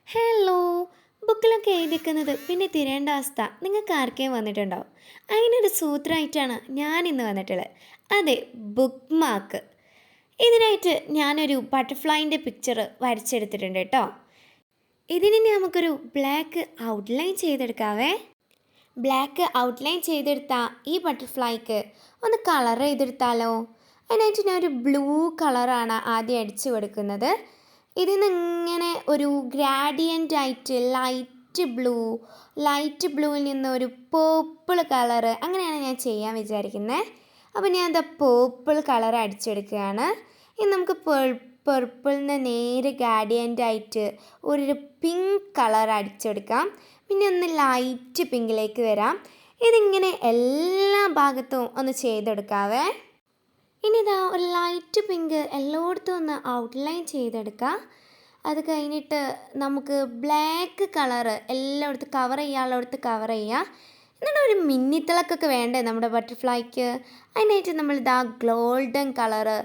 Hello. ബുക്കിലൊക്കെ എഴുതിക്കുന്നത് പിന്നെ തിരേണ്ട അവസ്ഥ നിങ്ങൾക്ക് ആർക്കെയും വന്നിട്ടുണ്ടാവും. അതിനൊരു സൂത്രമായിട്ടാണ് ഞാൻ ഇന്ന് വന്നിട്ടുള്ളത്. അതെ, ബുക്ക് മാർക്ക്. ഇതിനായിട്ട് ഞാനൊരു ബട്ടർഫ്ലൈൻ്റെ പിക്ചർ വരച്ചെടുത്തിട്ടുണ്ട് കേട്ടോ. ഇതിനി നമുക്കൊരു ബ്ലാക്ക് ഔട്ട്ലൈൻ ചെയ്തെടുക്കാവേ. ബ്ലാക്ക് ഔട്ട്ലൈൻ ചെയ്തെടുത്താൽ ഈ ബട്ടർഫ്ലൈക്ക് ഒന്ന് കളർ ചെയ്തെടുത്താലോ. അതിനായിട്ട് ഞാൻ ഒരു ബ്ലൂ കളറാണ് ആദ്യം അടിച്ചു കൊടുക്കുന്നത്. ഇതിൽ നിന്ന് ഇങ്ങനെ ഒരു ഗ്രാഡിയൻ്റ് ആയിട്ട് ലൈറ്റ് ബ്ലൂവിൽ നിന്ന് ഒരു പേർപ്പിൾ കളറ് അങ്ങനെയാണ് ഞാൻ ചെയ്യാൻ വിചാരിക്കുന്നത്. അപ്പോൾ ഞാൻ എന്താ പേർപ്പിൾ കളർ അടിച്ചെടുക്കുകയാണ്. ഇനി നമുക്ക് പെർപ്പിളിന് നേരെ ഗ്രാഡിയൻ്റ് ആയിട്ട് ഒരു പിങ്ക് കളർ അടിച്ചെടുക്കാം. പിന്നെ ഒന്ന് ലൈറ്റ് പിങ്കിലേക്ക് വരാം. ഇതിങ്ങനെ എല്ലാ ഭാഗത്തും ഒന്ന് ചെയ്തെടുക്കാവേ. ഇനി ഇതാ ഒരു ലൈറ്റ് പിങ്ക് എല്ലായിടത്തും ഒന്ന് ഔട്ട്ലൈൻ ചെയ്തെടുക്കാം. അത് കഴിഞ്ഞിട്ട് നമുക്ക് ബ്ലാക്ക് കളറ് എല്ലായിടത്തും കവർ ചെയ്യാം. എന്നിട്ട് ഒരു മിന്നിത്തിളക്കൊക്കെ വേണ്ടേ നമ്മുടെ ബട്ടർഫ്ലൈക്ക്. അതിനായിട്ട് നമ്മളിതാ ഗോൾഡൻ കളറ്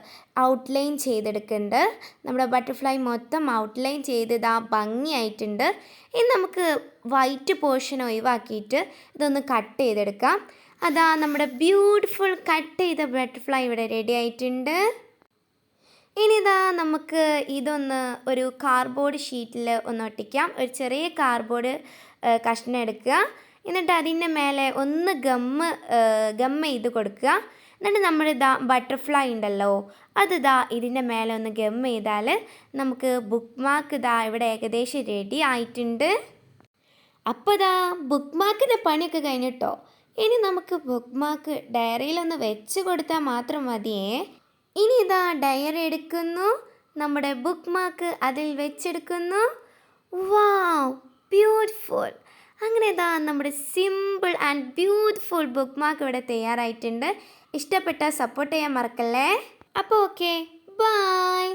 ഔട്ട്ലൈൻ ചെയ്തെടുക്കുന്നുണ്ട്. നമ്മുടെ ബട്ടർഫ്ലൈ മൊത്തം ഔട്ട്ലൈൻ ചെയ്ത് ഇതാ ഭംഗിയായിട്ടുണ്ട്. ഇനി നമുക്ക് വൈറ്റ് പോർഷൻ ഒഴിവാക്കിയിട്ട് ഇതൊന്ന് കട്ട് ചെയ്തെടുക്കാം. അതാ നമ്മുടെ ബ്യൂട്ടിഫുൾ കട്ട് ചെയ്ത ബട്ടർഫ്ലൈ ഇവിടെ റെഡി ആയിട്ടുണ്ട്. ഇനി ഇതാ നമുക്ക് ഇതൊന്ന് ഒരു കാർഡ്ബോർഡ് ഷീറ്റിൽ ഒന്ന് ഒട്ടിക്കാം. ഒരു ചെറിയ കാർഡ്ബോർഡ് കഷ്ണം എടുക്കുക. എന്നിട്ട് അതിൻ്റെ മേലെ ഒന്ന് ഗം ചെയ്ത് കൊടുക്കുക. എന്നിട്ട് നമ്മളിതാ ബട്ടർഫ്ലൈ ഉണ്ടല്ലോ അതിതാ ഇതിൻ്റെ മേലെ ഒന്ന് ഗം ചെയ്താൽ നമുക്ക് ബുക്ക് മാർക്ക് ഇതാ ഇവിടെ ഏകദേശം റെഡി ആയിട്ടുണ്ട്. അപ്പോൾ ഇതാ ബുക്ക് മാർക്കിൻ്റെ പണിയൊക്കെ കഴിഞ്ഞിട്ടോ. ഇനി നമുക്ക് ബുക്ക് മാർക്ക് ഡയറിയിലൊന്ന് വെച്ച് കൊടുത്താൽ മാത്രം മതിയേ. ഇനി ഇതാ ഡയറി എടുക്കുന്നു, നമ്മുടെ ബുക്ക് മാർക്ക് അതിൽ വെച്ചെടുക്കുന്നു. വാവ്, ബ്യൂട്ടിഫുൾ. അങ്ങനെ ഇതാ നമ്മുടെ simple and beautiful book mark ഇവിടെ തയ്യാറായിട്ടുണ്ട്. ഇഷ്ടപ്പെട്ടാൽ സപ്പോർട്ട് ചെയ്യാൻ മറക്കല്ലേ. അപ്പോൾ ഓക്കെ, ബൈ.